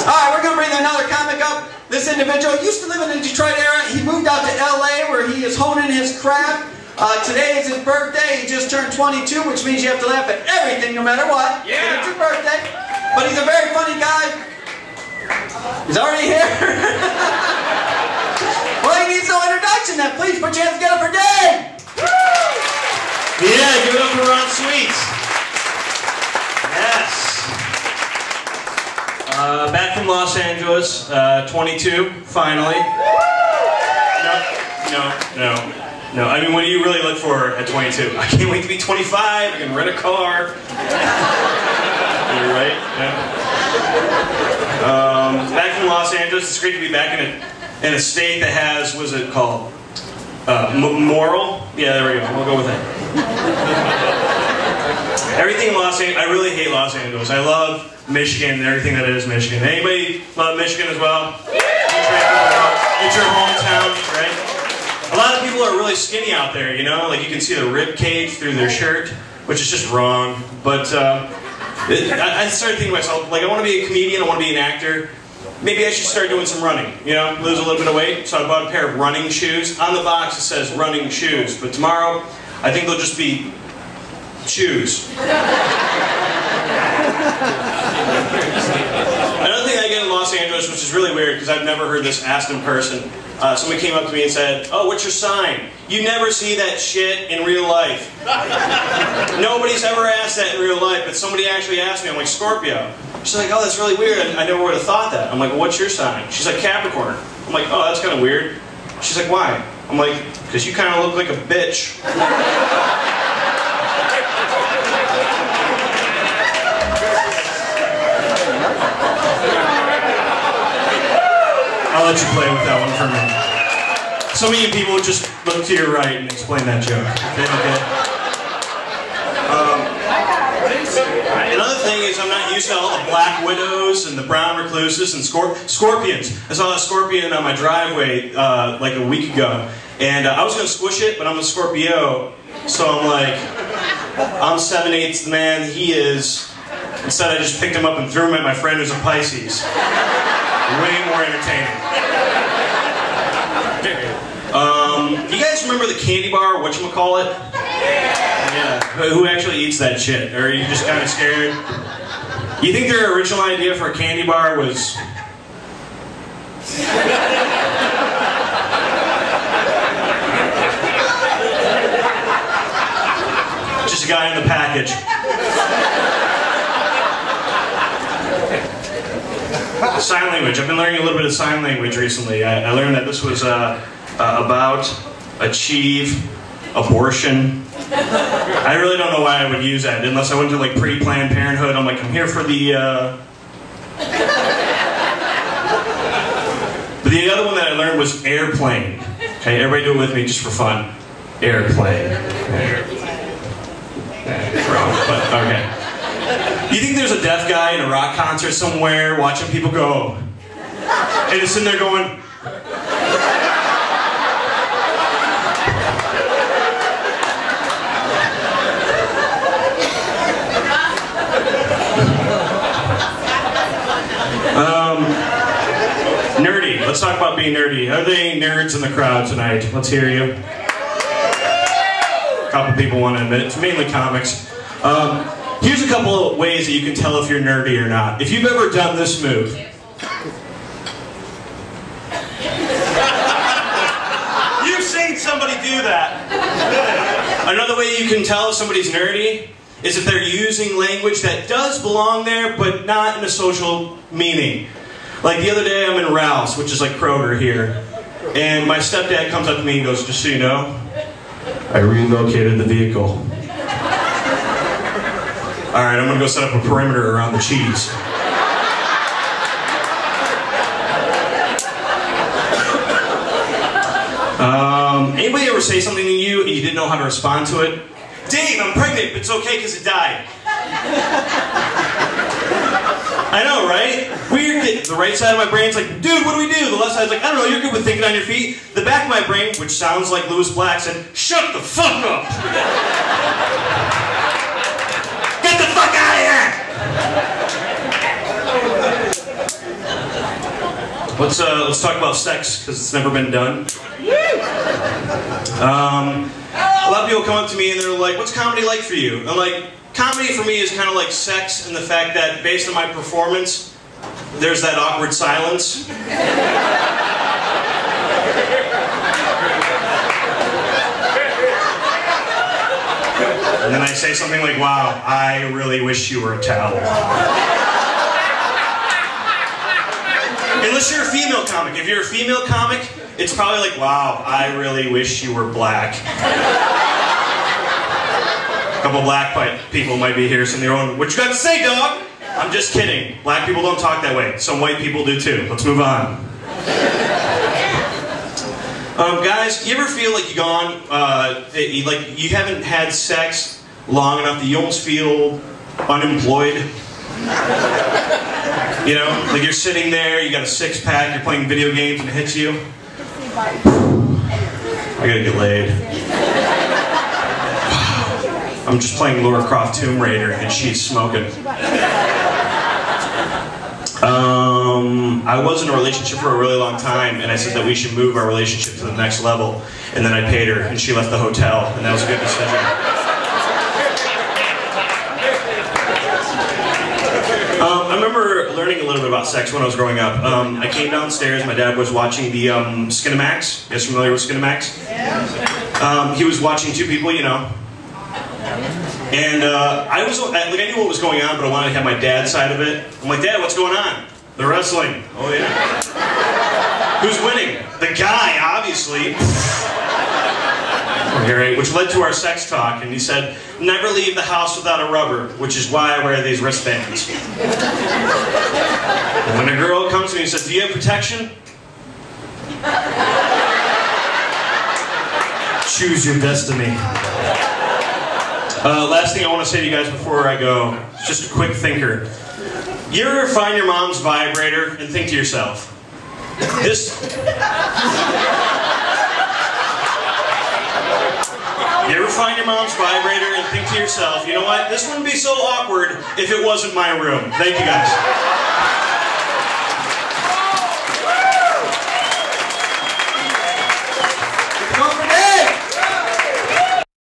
Alright, we're going to bring another comic up. This individual used to live in the Detroit area. He moved out to LA where he is honing his craft. Today is his birthday. He just turned 22, which means you have to laugh at everything no matter what. Yeah. It's your birthday. But he's a very funny guy. He's already here. Well, he needs no introduction then. Please put your hands together for Dave. Yeah, give it up for Ron Sweets. Yes. Back from Los Angeles, 22, finally. No. I mean, what do you really look for at 22? I can't wait to be 25. I can rent a car. You're right. Yeah. Back from Los Angeles. It's great to be back in a state that has, what is it called? Moral? Yeah, there we go. We'll go with that. Everything in Los Angeles, I really hate Los Angeles. I love Michigan and everything that is Michigan. Anybody love Michigan as well? It's your hometown, right? A lot of people are really skinny out there, you know? Like you can see the rib cage through their shirt, which is just wrong. But I started thinking to myself, like I want to be a comedian, I want to be an actor. Maybe I should start doing some running, you know, lose a little bit of weight. So I bought a pair of running shoes. On the box it says running shoes, but tomorrow I think they'll just be shoes. Another thing I get in Los Angeles, which is really weird because I've never heard this asked in person. Somebody came up to me and said, "Oh, what's your sign?" You never see that shit in real life. Nobody's ever asked that in real life, but somebody actually asked me. I'm like, Scorpio. She's like, "Oh, that's really weird. I never would have thought that." I'm like, well, "What's your sign?" She's like, "Capricorn." I'm like, "Oh, that's kind of weird." She's like, "Why?" I'm like, "Because you kind of look like a bitch." I'll let you play with that one for a minute. Some of you people just look to your right and explain that joke. Okay? Another thing is I'm not used to all the black widows and the brown recluses and scorpions. I saw a scorpion on my driveway like a week ago, and I was going to squish it, but I'm a Scorpio, so I'm like, I'm 7/8 the man he is. Instead, I just picked him up and threw him at my friend who's a Pisces. Way more entertaining. You guys remember the candy bar, whatchamacallit? Yeah. Who actually eats that shit? Or are you just kind of scared? You think their original idea for a candy bar was... just a guy in the package. Sign language. I've been learning a little bit of sign language recently. I learned that this was about, achieve, abortion. I really don't know why I would use that unless I went to like pre-Planned Parenthood. I'm like, I'm here for the... But the other one that I learned was airplane. Okay, everybody do it with me just for fun. Airplane. Wrong, but okay. You think there's a deaf guy in a rock concert somewhere watching people go, and it's sitting there going, nerdy. Let's talk about being nerdy. Are there any nerds in the crowd tonight? Let's hear you. A couple people want to admit it. It's mainly comics. Here's a couple of ways that you can tell if you're nerdy or not. If you've ever done this move. You've seen somebody do that. Another way you can tell if somebody's nerdy is if they're using language that does belong there, but not in a social meaning. Like the other day I'm in Ralph's, which is like Kroger here, and my stepdad comes up to me and goes, "Just so you know, I relocated the vehicle." Alright, I'm going to go set up a perimeter around the cheese. Anybody ever say something to you and you didn't know how to respond to it? "Dave, I'm pregnant, but it's okay because it died." I know, right? Weird. The right side of my brain's like, "Dude, what do we do?" The left side's like, "I don't know, you're good with thinking on your feet." The back of my brain, which sounds like Lewis Black, said, "Shut the fuck up! Get the fuck out of here!" Let's talk about sex, because it's never been done. A lot of people come up to me and they're like, what's comedy like for you? And like, comedy for me is kind of like sex in the fact that based on my performance, there's that awkward silence. And then I say something like, wow, I really wish you were a towel. Unless you're a female comic. If you're a female comic, it's probably like, wow, I really wish you were black. A couple black people might be here, some of their own, what you got to say, dog? I'm just kidding. Black people don't talk that way. Some white people do too. Let's move on. Guys, you ever feel like you haven't had sex long enough that you almost feel unemployed? You know, like you're sitting there, you got a six-pack, you're playing video games and it hits you. I gotta get laid. I'm just playing Lara Croft Tomb Raider and she's smoking. I was in a relationship for a really long time and I said that we should move our relationship to the next level, and then I paid her and she left the hotel, and that was a good decision. I remember learning a little bit about sex when I was growing up. I came downstairs, my dad was watching the Skinamax. You guys familiar with Skinamax? He was watching two people, you know. And I knew what was going on, but I wanted to have my dad's side of it. I'm like, Dad, what's going on? They're wrestling. Oh yeah. Who's winning? The guy, obviously. Which led to our sex talk, and he said, never leave the house without a rubber, which is why I wear these wristbands. And when a girl comes to me and says, do you have protection? Choose your destiny. Last thing I want to say to you guys before I go, just a quick thinker. You ever find your mom's vibrator and think to yourself, You ever find your mom's vibrator and think to yourself, you know what, this wouldn't be so awkward if it wasn't my room. Thank you guys.